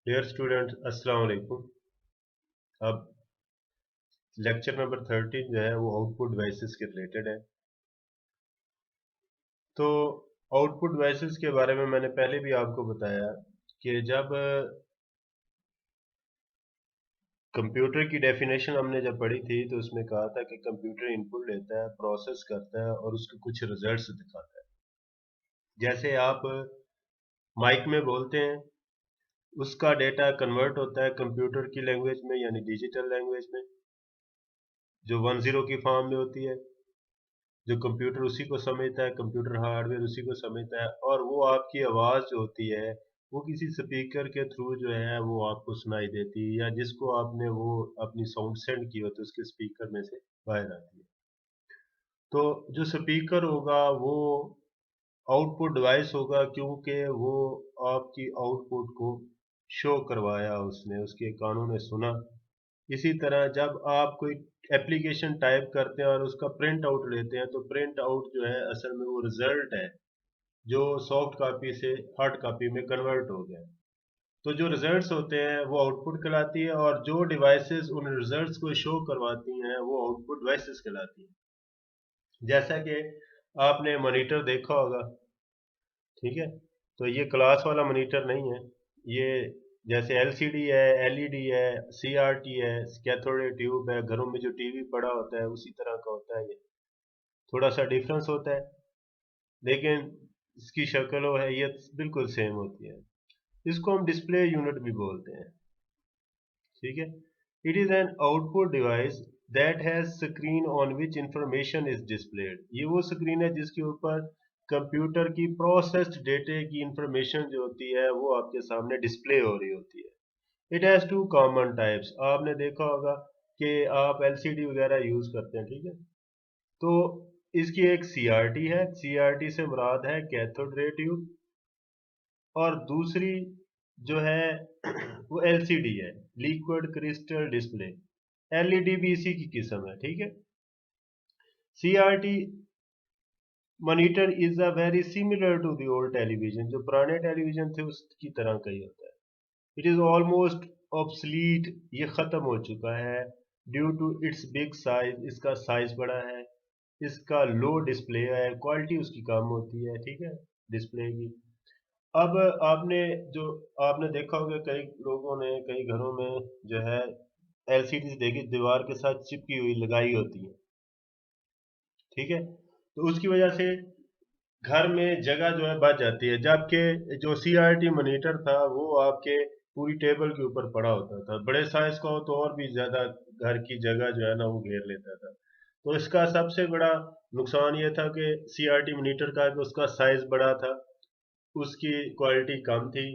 Dear student अस्सलाम वालेकुम। अब लेक्चर नंबर 13 जो है वो आउटपुट डिवाइसेस के रिलेटेड है। तो आउटपुट डिवाइसेस के बारे में मैंने पहले भी आपको बताया कि जब कंप्यूटर की डेफिनेशन हमने जब पढ़ी थी तो उसमें कहा था कि कंप्यूटर इनपुट लेता है, प्रोसेस करता है और उसके कुछ रिजल्ट्स दिखाता है। जैसे आप माइक में बोलते हैं, उसका डेटा कन्वर्ट होता है कंप्यूटर की लैंग्वेज में यानी डिजिटल लैंग्वेज में, जो 10 की फॉर्म में होती है। जो कंप्यूटर उसी को समझता है, कंप्यूटर हार्डवेयर उसी को समझता है और वो आपकी आवाज़ जो होती है, वो किसी स्पीकर के थ्रू जो है वो आपको सुनाई देती है या जिसको आपने वो अपनी साउंड सेंड की हो तो उसके स्पीकर में से बाहर आती है। तो जो स्पीकर होगा वो आउटपुट डिवाइस होगा क्योंकि वो आपकी आउटपुट को शो करवाया उसने, उसके कानों ने सुना। इसी तरह जब आप कोई एप्लीकेशन टाइप करते हैं और उसका प्रिंट आउट लेते हैं तो प्रिंट आउट जो है असल में वो रिजल्ट है जो सॉफ्ट कॉपी से हार्ड कॉपी में कन्वर्ट हो गया। तो जो रिजल्ट्स होते हैं वो आउटपुट कहलाती है और जो डिवाइसेस उन रिजल्ट्स को शो करवाती हैं वो आउटपुट डिवाइसेस कहलाती हैं। जैसा कि आपने मॉनिटर देखा होगा, ठीक है? तो ये क्लास वाला मॉनिटर नहीं है। ये जैसे एलसीडी है, एलईडी है, सीआरटी है, कैथोड रे ट्यूब है, घरों में जो टीवी पड़ा होता है उसी तरह का होता है ये। थोड़ा सा डिफरेंस होता है लेकिन इसकी शक्ल और हैयत बिल्कुल सेम होती है। इसको हम डिस्प्ले यूनिट भी बोलते हैं, ठीक है? It is an output device that has screen on which information is displayed. ये वो स्क्रीन है जिसके ऊपर कंप्यूटर की प्रोसेस्ड डेटे की इंफॉर्मेशन जो होती है वो आपके सामने डिस्प्ले हो रही होती है। It has two common types. आपने देखा होगा कि आप एलसीडी वगैरह यूज करते हैं, ठीक है? तो इसकी एक सीआरटी है, सीआरटी से मुराद है कैथोड रे ट्यूब, और दूसरी जो है वो एलसीडी है, लिक्विड क्रिस्टल डिस्प्ले। एलईडी भी इसी की किस्म है, ठीक है? CRT monitor is a very similar to the old television. जो पुराने टेलीविजन थे उसकी तरह का ही होता है। इट इज ऑलमोस्ट ऑब्सलीट, ये खत्म हो चुका है due to its big size. इसका साइज बड़ा है, इसका लो डिस्प्ले है, क्वालिटी उसकी कम होती है, ठीक है, डिस्प्ले की। अब आपने जो आपने देखा होगा कई लोगों ने कई घरों में जो है एलसीडी देखी दीवार के साथ चिपकी हुई लगाई होती है, ठीक है? तो उसकी वजह से घर में जगह जो है बच जाती है, जबकि जो सीआरटी मॉनिटर था वो आपके पूरी टेबल के ऊपर पड़ा होता था। बड़े साइज का हो तो और भी ज्यादा घर की जगह जो है ना वो घेर लेता था। तो इसका सबसे बड़ा नुकसान ये था कि सीआरटी मॉनिटर का कि उसका साइज बड़ा था, उसकी क्वालिटी कम थी,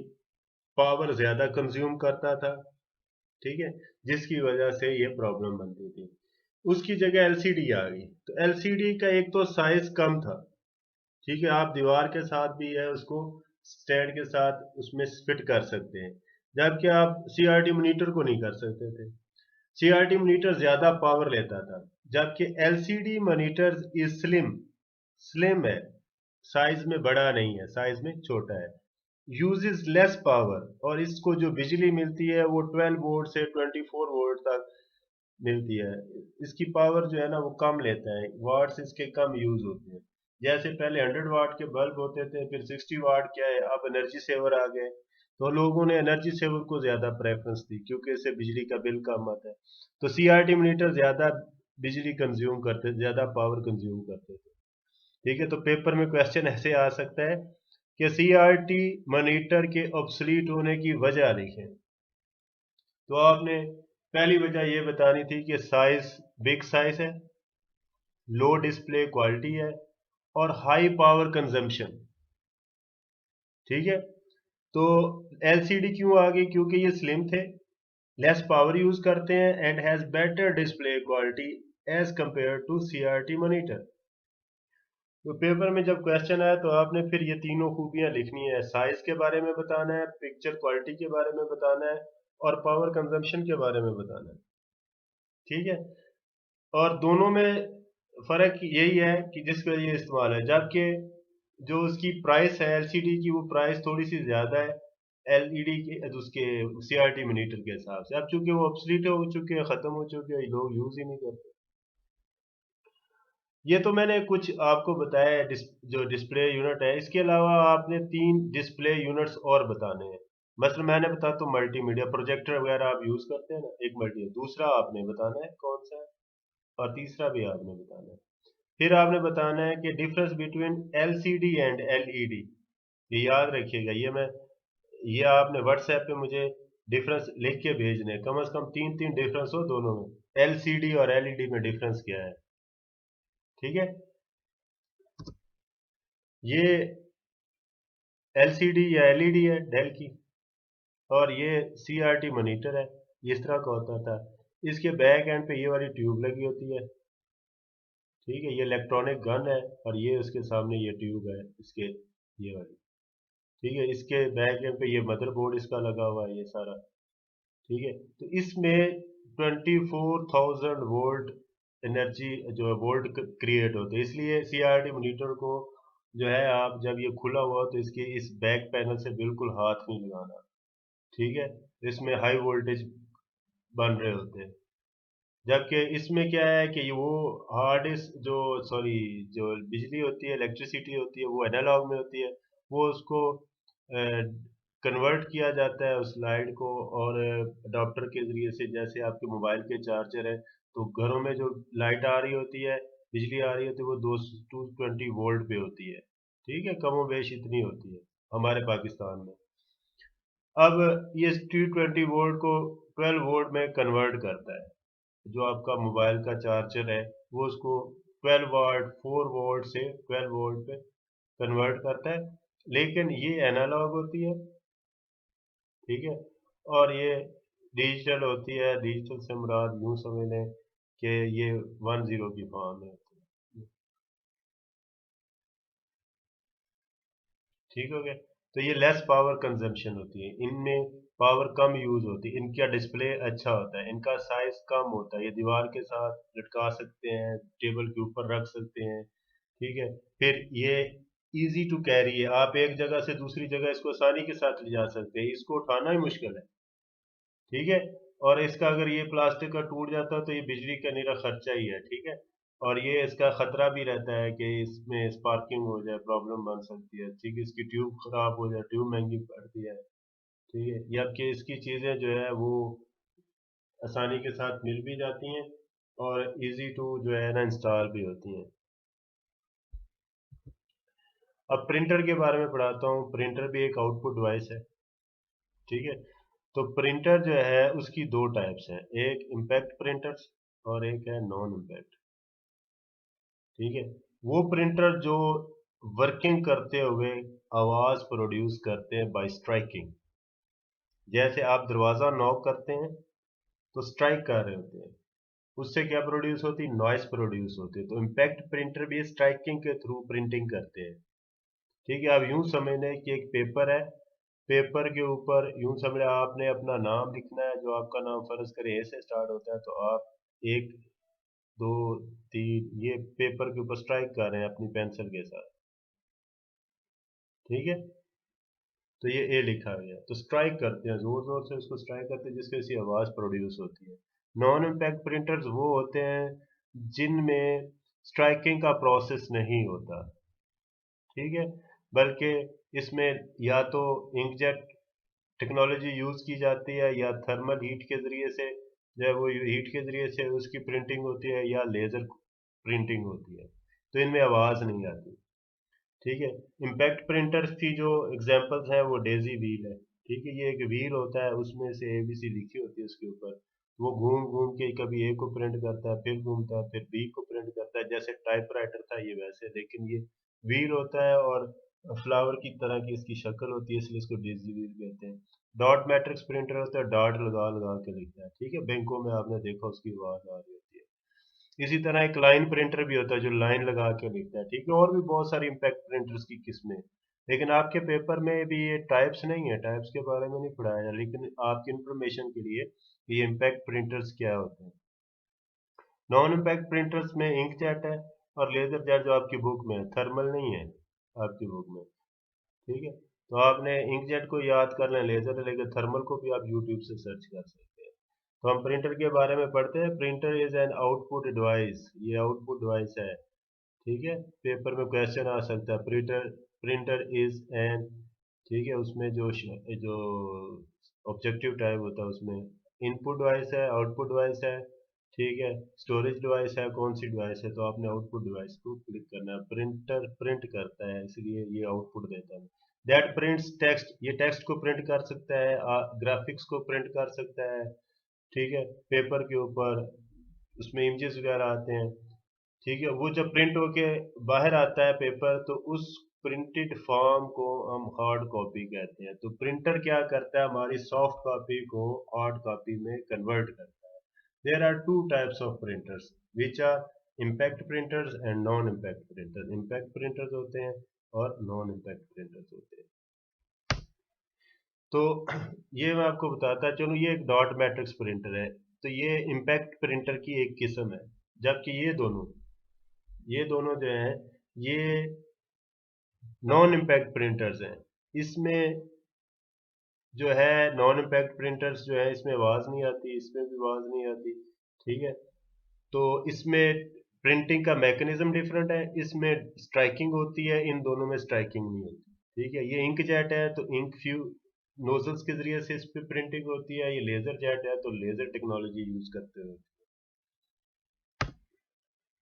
पावर ज़्यादा कंज़्यूम करता था, ठीक है? जिसकी वजह से ये प्रॉब्लम बनती थी। उसकी जगह एलसीडी आ गई। तो एलसीडी का एक तो साइज़ कम था, ठीक है? आप दीवार के साथ भी है उसको स्टैंड के साथ उसमें फिट कर सकते हैं, जबकि आप सीआरटी मॉनिटर को नहीं कर सकते थे। सीआरटी मॉनिटर ज़्यादा पावर लेता था, जबकि LCD monitor is slim, slim है, साइज़ में बड़ा नहीं है, साइज़ में छोटा है। यूजेस लेस पावर और इसको जो बिजली मिलती है वो 12 वोल्ट से 24 वोल्ट तक मिलती है। इसकी पावर जो है ना वो कम लेता है, वाट्स इसके कम यूज होते हैं। जैसे पहले 100 वाट के बल्ब होते थे, फिर 60 वाट क्या है, अब एनर्जी सेवर आ गए। तो लोगों ने एनर्जी सेवर को ज्यादा प्रेफरेंस दी क्योंकि इससे बिजली का बिल कम आता है। तो सीआरटी मीटर ज्यादा बिजली कंज्यूम करते, ज्यादा पावर कंज्यूम करते थे, ठीक है? तो पेपर में क्वेश्चन ऐसे आ सकता है कि सीआरटी मॉनिटर के ऑब्सलीट होने की वजह लिखें। तो आपने पहली वजह ये बतानी थी कि साइज बिग साइज है, लो डिस्प्ले क्वालिटी है और हाई पावर कंजम्पशन, ठीक है? तो एलसीडी क्यों आ गई? क्योंकि ये स्लिम थे, लेस पावर यूज करते हैं and has better display quality as compare to CRT monitor. तो पेपर में जब क्वेश्चन आया तो आपने फिर ये तीनों खूबियां लिखनी है, साइज के बारे में बताना है, पिक्चर क्वालिटी के बारे में बताना है और पावर कंजम्पशन के बारे में बताना है, ठीक है? और दोनों में फ़र्क यही है कि जिसके लिए इस्तेमाल है, जबकि जो उसकी प्राइस है एलसीडी की वो प्राइस थोड़ी सी ज़्यादा है, एलईडी के उसके सीआरटी मॉनिटर के हिसाब से। अब चूंकि वो ऑब्सलीट हो चुके हैं, खत्म हो चुके हैं, लोग यूज ही नहीं करते। ये तो मैंने कुछ आपको बताया है जो डिस्प्ले यूनिट है। इसके अलावा आपने 3 डिस्प्ले यूनिट्स और बताने हैं। मतलब मैंने बता तो मल्टीमीडिया प्रोजेक्टर वगैरह आप यूज करते हैं ना, एक मल्टी, दूसरा आपने बताना है कौन सा है, और तीसरा भी आपने बताना है। फिर आपने बताना है कि difference between LCD and LED. ये याद रखिएगा, ये आपने व्हाट्सएप पे मुझे डिफरेंस लिख के भेजने हैं। कम से कम 3 डिफरेंस हो दोनों में, एलसीडी और एलईडी में डिफरेंस क्या है। ठीक है। ये एलसीडी या एलईडी है डेल की, और ये सीआरटी मॉनिटर है, इस तरह का होता था। इसके बैक एंड पे ये वाली ट्यूब लगी होती है। ठीक है, ये इलेक्ट्रॉनिक गन है, और ये उसके सामने ये ट्यूब है इसके, ये वाली। ठीक है, इसके बैक एंड पे ये मदरबोर्ड इसका लगा हुआ है, ये सारा। ठीक है, तो इसमें 24,000 वोल्ट एनर्जी जो है वोल्ट क्रिएट होते हैं। इसलिए सीआरटी मॉनिटर को जो है, आप जब ये खुला हुआ हो तो इसके इस बैक पैनल से बिल्कुल हाथ नहीं लगाना। ठीक है, इसमें हाई वोल्टेज बन रहे होते हैं। जबकि इसमें क्या है कि वो हार्ड डिस्क जो, सॉरी, जो बिजली होती है, इलेक्ट्रिसिटी होती है, वो एनालॉग में होती है। वो उसको कन्वर्ट किया जाता है उस लाइट को, और अडॉप्टर के ज़रिए से, जैसे आपके मोबाइल के चार्जर है, तो घरों में जो लाइट आ रही होती है, बिजली आ रही होती है, वो 220 वोल्ट पे होती है। ठीक है, कमोबेश इतनी होती है हमारे पाकिस्तान में। अब ये 220 वोल्ट को 12 वोल्ट में कन्वर्ट करता है। जो आपका मोबाइल का चार्जर है, वो उसको 12 वाट 4 वोल्ट से 12 वोल्ट पे कन्वर्ट करता है। लेकिन ये एनालॉग होती है। ठीक है, और ये डिजिटल होती है। डिजिटल से मुराद यूं समझ लें कि ये 10 की फॉर्म है। ठीक हो गया। तो ये लेस पावर कंजम्पशन होती है, इनमें पावर कम यूज होती है, इनका डिस्प्ले अच्छा होता है, इनका साइज कम होता है, ये दीवार के साथ लटका सकते हैं, टेबल के ऊपर रख सकते हैं। ठीक है। फिर ये इजी टू कैरी है, आप एक जगह से दूसरी जगह इसको आसानी के साथ ले जा सकते हैं, इसको उठाना ही मुश्किल है। ठीक है। और इसका अगर ये प्लास्टिक का टूट जाता है तो ये बिजली का निरा खर्चा ही है। ठीक है। और ये इसका खतरा भी रहता है कि इसमें स्पार्किंग हो जाए, प्रॉब्लम बन सकती है। ठीक है, इसकी ट्यूब खराब हो जाए, ट्यूब महंगी पड़ती है। ठीक है, या कि इसकी चीज़ें जो है वो आसानी के साथ मिल भी जाती हैं, और इजी टू जो है ना इंस्टॉल भी होती हैं। अब प्रिंटर के बारे में पढ़ाता हूँ। प्रिंटर भी एक आउटपुट डिवाइस है। ठीक है। तो प्रिंटर जो है उसकी दो टाइप्स हैं, एक इम्पैक्ट प्रिंटर्स और एक है नॉन इम्पैक्ट। ठीक है। वो प्रिंटर जो वर्किंग करते हुए आवाज प्रोड्यूस करते हैं बाय स्ट्राइकिंग। जैसे आप दरवाजा नॉक करते हैं तो स्ट्राइक कर रहे होते हैं, उससे क्या प्रोड्यूस होती है, नॉइस प्रोड्यूस होती है। तो इम्पैक्ट प्रिंटर भी स्ट्राइकिंग के थ्रू प्रिंटिंग करते हैं। ठीक है, आप यूं समझ लें कि एक पेपर है, पेपर के ऊपर यूं समझ लें आपने अपना नाम लिखना है। जो आपका नाम फर्ज करें ए से स्टार्ट होता है, तो आप एक, दो, तीन, ये पेपर के ऊपर स्ट्राइक कर रहे हैं अपनी पेंसिल के साथ। ठीक है, तो ये ए लिखा गया, तो स्ट्राइक करते हैं, जोर जोर से उसको स्ट्राइक करते हैं, जिसकी वजह से आवाज प्रोड्यूस होती है। नॉन इम्पैक्ट प्रिंटर्स वो होते हैं जिनमें स्ट्राइकिंग का प्रोसेस नहीं होता। ठीक है, बल्कि इसमें या तो इंकजेट टेक्नोलॉजी यूज की जाती है, या थर्मल हीट के जरिए से, जो है वो हीट के जरिए से उसकी प्रिंटिंग होती है, या लेजर प्रिंटिंग होती है। तो इनमें आवाज नहीं आती। ठीक है। इम्पैक्ट प्रिंटर्स की जो एग्जांपल्स हैं वो डेजी व्हील है। ठीक है, ये एक व्हील होता है, उसमें से एबीसी लिखी होती है उसके ऊपर। वो घूम घूम के कभी ए को प्रिंट करता है, फिर घूमता है, फिर बी को प्रिंट करता है। जैसे टाइपराइटर था ये वैसे, लेकिन ये व्हील होता है, और फ्लावर की तरह की इसकी शक्ल होती है, इसलिए इसको डेजी व्हील कहते हैं। डॉट मैट्रिक्स प्रिंटर होता है, डॉट लगा लगा के लिखता है। ठीक है, बैंकों में आपने देखा उसकी आवाज आ रही होती है। इसी तरह एक लाइन प्रिंटर भी होता है जो लाइन लगा के लिखता है। ठीक है, और भी बहुत सारी इम्पैक्ट प्रिंटर्स की किस्में। लेकिन आपके पेपर में भी ये टाइप्स नहीं है, टाइप्स के बारे में नहीं पढ़ाया जाए, लेकिन आपकी इंफॉर्मेशन के लिए ये इम्पैक्ट प्रिंटर्स क्या होते हैं। नॉन इम्पैक्ट प्रिंटर्स में इंकजेट है, और लेजर जेट जो आपकी बुक में है, थर्मल नहीं है आपकी बुक में। ठीक है। तो आपने इंकजेट को याद कर लें लेजर, लेकिन थर्मल को भी आप यूट्यूब से सर्च कर सकते हैं। तो हम प्रिंटर के बारे में पढ़ते हैं। Printer is an output device, ये आउटपुट डिवाइस है। ठीक है, पेपर में क्वेश्चन आ सकता है, प्रिंटर प्रिंटर इज एन, ठीक है, उसमें जो ऑब्जेक्टिव टाइप होता है उसमें इनपुट डिवाइस है, आउटपुट डिवाइस है, ठीक है, स्टोरेज डिवाइस है, कौन सी डिवाइस है, तो आपने आउटपुट डिवाइस को क्लिक करना है। प्रिंटर प्रिंट करता है, इसलिए ये आउटपुट देता है। दैट प्रिंट्स टेक्स्ट, ये टेक्स्ट को प्रिंट कर सकता है, ग्राफिक्स को प्रिंट कर सकता है, ठीक है, पेपर के ऊपर उसमें इमेजेस वगैरह आते हैं। ठीक है, वो जब प्रिंट होके बाहर आता है पेपर, तो उस प्रिंटेड फॉर्म को हम हार्ड कॉपी कहते हैं। तो प्रिंटर क्या करता है, हमारी सॉफ्ट कॉपी को हार्ड कॉपी में कन्वर्ट करता है। There are two types of printers which are impact printers and non impact printers. Impact printers होते हैं और नॉन इम्पैक्ट प्रिंटर्स होते हैं। तो ये मैं आपको बताता चलूँ, ये एक डॉट मैट्रिक्स प्रिंटर है, तो ये इम्पैक्ट प्रिंटर की एक किस्म है। जबकि ये दोनों जो हैं, ये नॉन इम्पैक्ट प्रिंटर्स हैं। इसमें जो है नॉन इम्पैक्ट प्रिंटर्स जो है, इसमें आवाज़ नहीं आती, इसमें भी आवाज़ नहीं आती, ठीक है। तो इसमें प्रिंटिंग का मैकेनिज्म डिफरेंट है, इसमें स्ट्राइकिंग होती है, इन दोनों में स्ट्राइकिंग नहीं होती, ठीक है। ये इंक जेट है तो इंक फ्यू नोजल्स के जरिए से इस पे प्रिंटिंग होती है, ये लेजर जेट है तो लेजर टेक्नोलॉजी यूज करते हैं।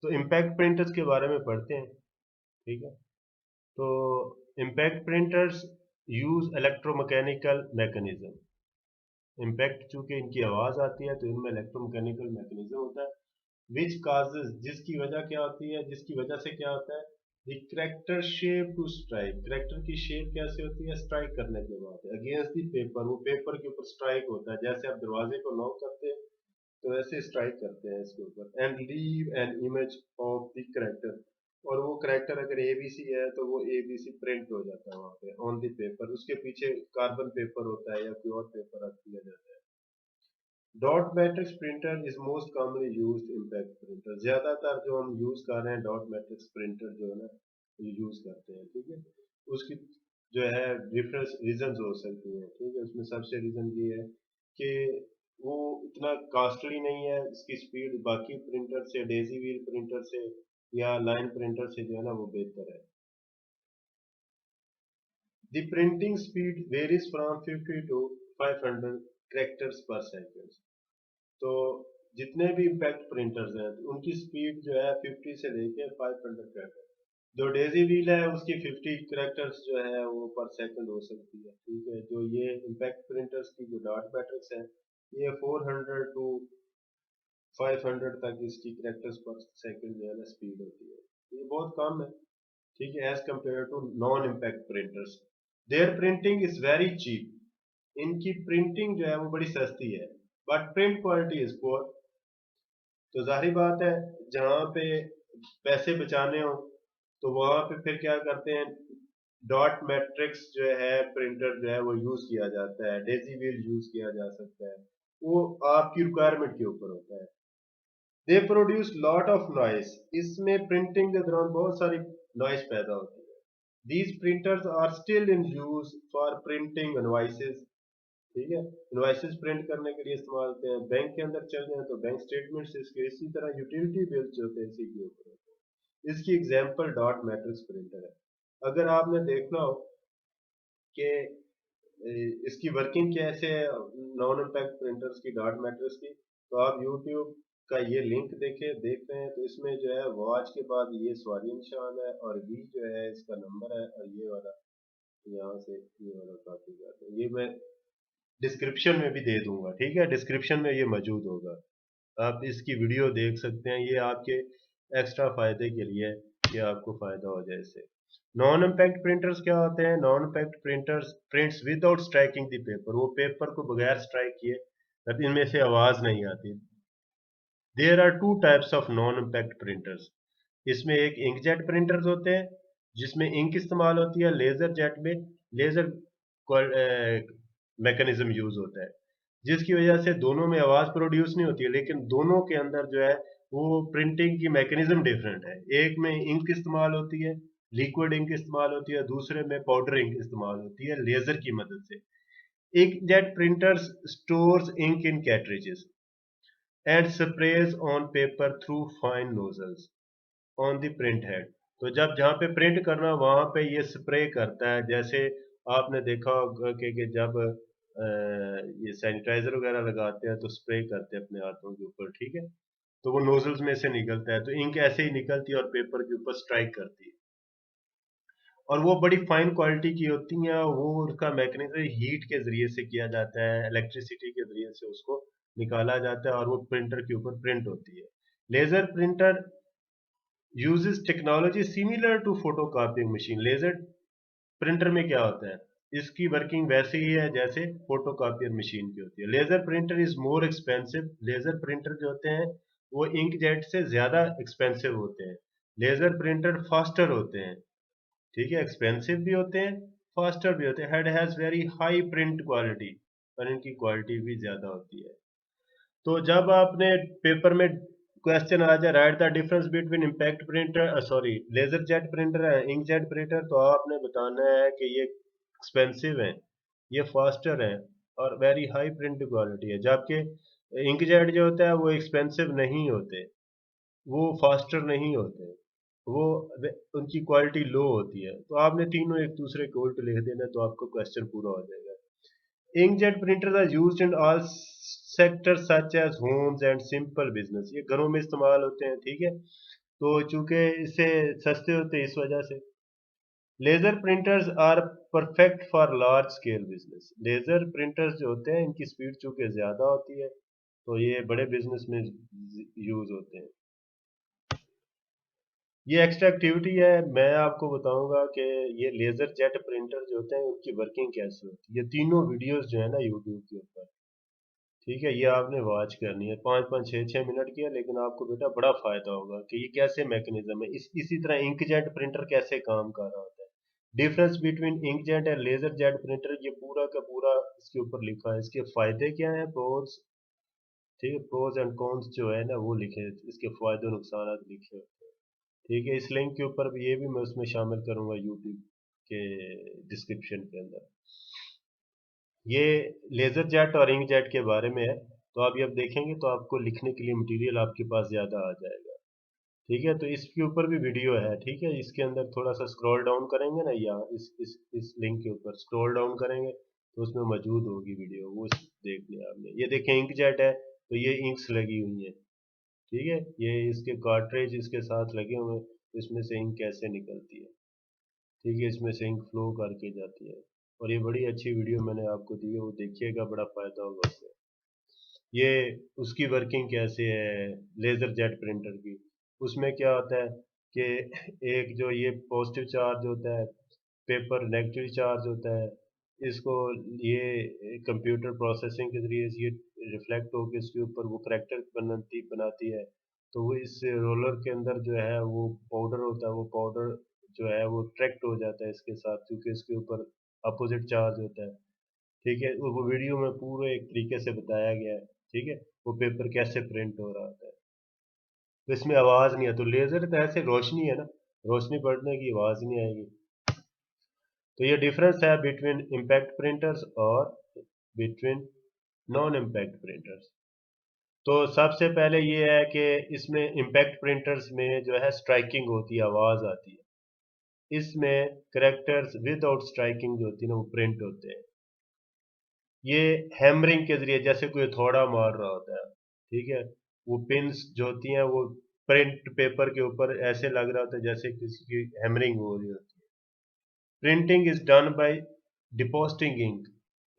तो इम्पैक्ट प्रिंटर्स के बारे में पढ़ते हैं, ठीक है। तो impact printers use electromechanical mechanism. Impact चूंकि इनकी आवाज आती है तो इनमें इलेक्ट्रोमैकेनिकल मैकेनिज्म होता है विच काजेज, जिसकी वजह क्या होती है, जिसकी वजह से क्या होता है, the character shape to strike. Character की शेप कैसे होती है, स्ट्राइक करने के बाद अगेंस्ट द पेपर, वो पेपर के ऊपर स्ट्राइक होता है, जैसे आप दरवाजे को नॉक करते हैं तो ऐसे स्ट्राइक करते हैं इसके ऊपर। And leave an image of the character, और वो करेक्टर अगर एबीसी है तो वो एबीसी प्रिंट हो जाता है वहां पे ऑन द पेपर, उसके पीछे कार्बन पेपर होता है या कोई और पेपर रख दिया जाता है। Dot matrix printer is most commonly used impact printer. ज्यादातर जो हम यूज कर रहे हैं डॉट मैट्रिक्स प्रिंटर जो है ना, ये यूज करते हैं, ठीक है। उसकी जो है डिफरेंस रीजन हो सकती हैं, ठीक है। उसमें सबसे रीजन ये है कि वो इतना कॉस्टली नहीं है, इसकी स्पीड बाकी प्रिंटर से, डेजी व्हील प्रिंटर से या लाइन प्रिंटर से जो है ना वो बेहतर है। The printing speed varies from 50 to 500 characters per second. तो जितने भी इम्पैक्ट प्रिंटर्स हैं तो उनकी स्पीड जो है 50 से लेके 500 कैरेक्टर। जो डेजी व्हील है उसकी 50 कैरेक्टर्स जो है वो पर सेकंड हो सकती है, ठीक है। जो ये इम्पैक्ट प्रिंटर्स की जो डॉट मैट्रिक्स है, ये 400 टू 500 तक इसकी कैरेक्टर्स पर सेकंड जो है ना स्पीड होती है। ये बहुत कम है, ठीक है, as compare to non impact printers. There printing is very cheap, इनकी प्रिंटिंग जो है वो बड़ी सस्ती है, but print quality is poor. तो जाहिर बात है, जहाँ पे पैसे बचाने हो तो वहां पे फिर क्या करते हैं, डॉट मैट्रिक्स जो है प्रिंटर जो है वो यूज किया जाता है, डेजी व्हील यूज किया जा सकता है, वो आपकी रिक्वायरमेंट के ऊपर होता है। They produce lot of noise, इसमें प्रिंटिंग के दौरान बहुत सारी नॉइस पैदा होती है। These printers are still in use for printing invoices, ठीक है, इनवॉइसेस प्रिंट करने के लिए इस्तेमाल होते हैं। बैंक के अंदर चल जाए तो बैंक स्टेटमेंट्स इसके, इसी तरह यूटिलिटी बिल्स जो होते हैं इसी के ऊपर होते हैं। इसकी एग्जांपल डॉट मैट्रिक्स प्रिंटर है। अगर आपने देखना हो कि इसकी वर्किंग कैसे है नॉन इम्पैक्ट प्रिंटर्स की, डॉट मैट्रिक्स की, तो आप यूट्यूब का ये लिंक देख रहे हैं तो इसमें जो है वॉच के बाद ये सवारी निशान है और वी जो है इसका नंबर है, और ये वाला यहाँ से ये वाला कॉपी करते हैं, ये मैं डिस्क्रिप्शन में भी दे दूंगा, ठीक है, डिस्क्रिप्शन में ये मौजूद होगा, आप इसकी वीडियो देख सकते हैं। ये आपके एक्स्ट्रा फायदे के लिए है कि आपको फायदा हो जाए इससे। नॉन इम्पैक्ट प्रिंटर्स क्या होते हैं, non impact printers prints without striking the paper, वो पेपर को बगैर स्ट्राइक किए, तब इनमें से आवाज नहीं आती। There are two types of non impact printers, इसमें एक इंकजेट प्रिंटर्स होते हैं जिसमें इंक इस्तेमाल होती है, लेजर जेट में लेजर मैकेनिज्म यूज होता है, जिसकी वजह से दोनों में आवाज प्रोड्यूस नहीं होती है, लेकिन दोनों के अंदर जो है वो प्रिंटिंग की मैकेनिज्म डिफरेंट है। एक में इंक इस्तेमाल होती है लिक्विड इंक इस्तेमाल होती है, दूसरे में पाउडर इंक इस्तेमाल होती है लेजर की मदद से। Inkjet printers stores ink in cartridges and sprays on paper through fine nozzles on the print head. तो जब जहाँ पे प्रिंट करना वहां पे ये स्प्रे करता है, जैसे आपने देखा होगा कि जब ये सैनिटाइजर वगैरह लगाते हैं तो स्प्रे करते हैं अपने हाथों के ऊपर, ठीक है, तो वो नोजल्स में से निकलता है, तो इंक ऐसे ही निकलती है और पेपर के ऊपर स्ट्राइक करती है। और वो बड़ी फाइन क्वालिटी की होती हैं, वो उनका मैकेनिज्म हीट के जरिए से किया जाता है, इलेक्ट्रिसिटी के जरिए से उसको निकाला जाता है और वो प्रिंटर के ऊपर प्रिंट होती है। Laser printer uses technology similar to photocopying machine. Laser printer में क्या होता है, इसकी वर्किंग वैसे ही है जैसे फोटोकॉपियर मशीन की होती है। Laser printer is more expensive. Laser printer जो होते हैं वो इंकजेट से ज्यादा एक्सपेंसिव होते हैं। लेजर प्रिंटर फास्टर होते हैं, ठीक है, एक्सपेंसिव भी होते हैं, फास्टर भी होते हैं, head has very high print quality, पर इनकी क्वालिटी भी ज्यादा होती है। तो जब आपने पेपर में क्वेश्चन आ जाए write the difference between impact printer sorry laser jet printer है इंक जेट प्रिंटर, तो आपने बताना है कि ये एक्सपेंसिव है, ये फास्टर है और वेरी हाई प्रिंट क्वालिटी है, जबकि इंक जेट जो होता है वो एक्सपेंसिव नहीं होते, वो फास्टर नहीं होते, वो उनकी क्वालिटी लो होती है। तो आपने तीनों एक दूसरे को उल्ट लिख देना तो आपको क्वेश्चन पूरा हो जाएगा। Inkjet printers are used in all sectors such as homes and simple business। ये घरों में इस्तेमाल होते हैं, ठीक है, तो चूंकि इससे सस्ते होते हैं इस वजह से। Laser printers are perfect for large scale business. Laser printers जो होते हैं इनकी स्पीड चूंकि ज्यादा होती है तो ये बड़े बिजनेस में यूज होते हैं। ये एक्स्ट्रा एक्टिविटी है, मैं आपको बताऊंगा कि ये लेजर जेट प्रिंटर जो होते हैं उनकी वर्किंग कैसे होती है। ये तीनों वीडियोस जो है ना यूट्यूब के ऊपर, ठीक है, ये आपने वॉच करनी है, 5-5 6-6 मिनट की है, लेकिन आपको बेटा बड़ा फायदा होगा कि ये कैसे मैकेनिज्म है। इसी तरह इंकजेट प्रिंटर कैसे काम कर रहा होता है, डिफरेंस बिटवीन इंकजेट और लेजर जेट प्रिंटर, ये पूरा का पूरा इसके ऊपर लिखा है। इसके फायदे क्या है, प्रोज, ठीक है, प्रोज एंड कॉन्स जो है ना वो लिखे हैं, इसके फायदे नुकसान लिखे हैं, ठीक है। इस लिंक के ऊपर भी ये भी मैं उसमें शामिल करूंगा यूट्यूब के डिस्क्रिप्शन के अंदर। ये लेजर जेट और इंक जेट के बारे में है, तो आप ये अब देखेंगे तो आपको लिखने के लिए मटेरियल आपके पास ज़्यादा आ जाएगा, ठीक है। तो इसके ऊपर भी वीडियो है, ठीक है, इसके अंदर थोड़ा सा स्क्रॉल डाउन करेंगे ना, या इस लिंक के ऊपर स्क्रॉल डाउन करेंगे तो उसमें मौजूद होगी वीडियो, वो देख लिया आपने। ये देखें इंक जेट है तो ये इंक्स लगी हुई है, ठीक है, ये इसके कार्ट्रेज इसके साथ लगे हुए हैं, तो इसमें से इंक कैसे निकलती है, ठीक है, इसमें से इंक फ्लो करके जाती है। और ये बड़ी अच्छी वीडियो मैंने आपको दी है, वो देखिएगा, बड़ा फायदा होगा उससे। ये उसकी वर्किंग कैसे है लेजर जेट प्रिंटर की, उसमें क्या होता है कि एक जो ये पॉजिटिव चार्ज होता है, पेपर नेगेटिव चार्ज होता है, इसको ये कंप्यूटर प्रोसेसिंग के जरिए ये रिफ्लेक्ट होकर इसके ऊपर वो करेक्टर बनाती बनाती है। तो वो इस रोलर के अंदर जो है वो पाउडर होता है, वो पाउडर जो है वो ट्रैक्ट हो जाता है इसके साथ, क्योंकि इसके ऊपर अपोजिट चार्ज होता है, ठीक है। वो वीडियो में पूरे एक तरीके से बताया गया है, ठीक है, वो पेपर कैसे प्रिंट हो रहा होता है। तो इसमें आवाज नहीं है, तो लेजर तो ऐसे रोशनी है ना, रोशनी पड़ने की आवाज नहीं आएगी। तो ये डिफरेंस है बिटवीन इम्पैक्ट प्रिंटर्स और बिटवीन नॉन इम्पैक्ट प्रिंटर्स। तो सबसे पहले ये है कि इसमें इम्पैक्ट प्रिंटर्स में जो है स्ट्राइकिंग होती है, आवाज आती है। इसमें करेक्टर्स विदाउट स्ट्राइकिंग जो होती है ना वो प्रिंट होते हैं। ये हैमरिंग के जरिए जैसे कोई हथौड़ा मार रहा होता है, ठीक है, वो पिन्स जो होती हैं वो प्रिंट पेपर के ऊपर ऐसे लग रहा होता है जैसे किसी की हैमरिंग हो रही होती है। Printing is done by depositing ink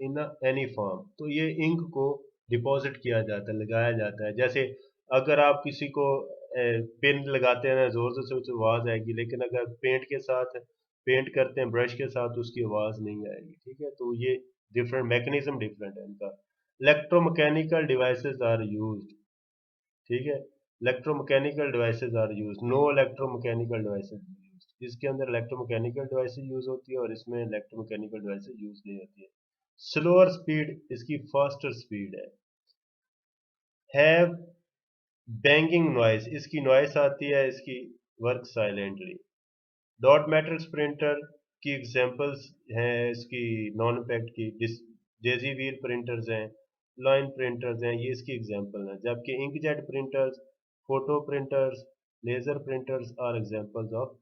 in any form. तो ये इंक को डिपॉजिट किया जाता है, लगाया जाता है। जैसे अगर आप किसी को पेन लगाते हैं ना जोर से तो आवाज आएगी, लेकिन अगर पेंट के साथ पेंट करते हैं ब्रश के साथ तो उसकी आवाज नहीं आएगी, ठीक है। तो ये डिफरेंट मैकेनिज्म डिफरेंट है इनका। इलेक्ट्रोमैकेनिकल डिवाइसेस आर यूज्ड, ठीक है, electromechanical devices are used, no electromechanical devices used. इसके अंदर इलेक्ट्रोमैकेनिकल डिवाइसेस यूज होती है और इसमें इलेक्ट्रोमैकेनिकल डिवाइसेस यूज नहीं होती है। स्लोअर स्पीड, इसकी फास्टर स्पीड है बैंगिंग नॉइस, इसकी नॉइस आती है, इसकी work silently. Dot matrix printer की एग्जांपल्स हैं इसकी नॉन इम्पैक्ट की डेजी व्हील प्रिंटर्स हैं, लाइन प्रिंटर्स हैं, ये इसकी एग्जांपल हैं। जबकि inkjet printers, photo printers, laser printers are examples of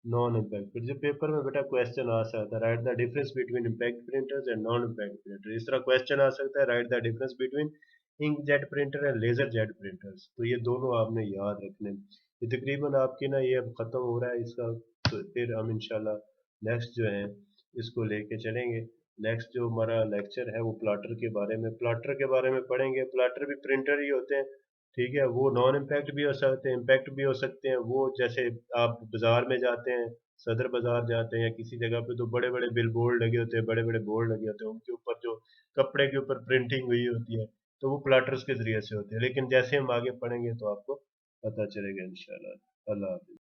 non impact printer. जो पेपर में बेटा क्वेश्चन आ सकता है, write the difference between impact printers and non impact printer. इस तरह क्वेश्चन आ सकता है, write the difference between inkjet printer and laser jet printers. तो ये दोनों आपने याद रखने। ये तकरीबन आपकी ना ये अब खत्म हो रहा है इसका, तो फिर हम इंशाल्लाह नेक्स्ट जो है इसको लेके चलेंगे। नेक्स्ट जो हमारा लेक्चर है वो प्लाटर के बारे में, प्लाटर के बारे में पढ़ेंगे। प्लाटर भी प्रिंटर ही होते हैं, ठीक है। वो नॉन इम्पैक्ट भी हो सकते हैं, इम्पैक्ट भी हो सकते हैं। वो जैसे आप बाजार में जाते हैं, सदर बाजार जाते हैं या किसी जगह पे, तो बड़े बड़े बिल बोर्ड लगे होते हैं, बड़े बड़े बोर्ड लगे होते हैं, उनके ऊपर जो कपड़े के ऊपर प्रिंटिंग हुई होती है, तो वो प्लाटर्स के जरिए से होते हैं। लेकिन जैसे हम आगे पढ़ेंगे तो आपको पता चलेगा इंशाल्लाह। अल्लाह हाफ़िज़।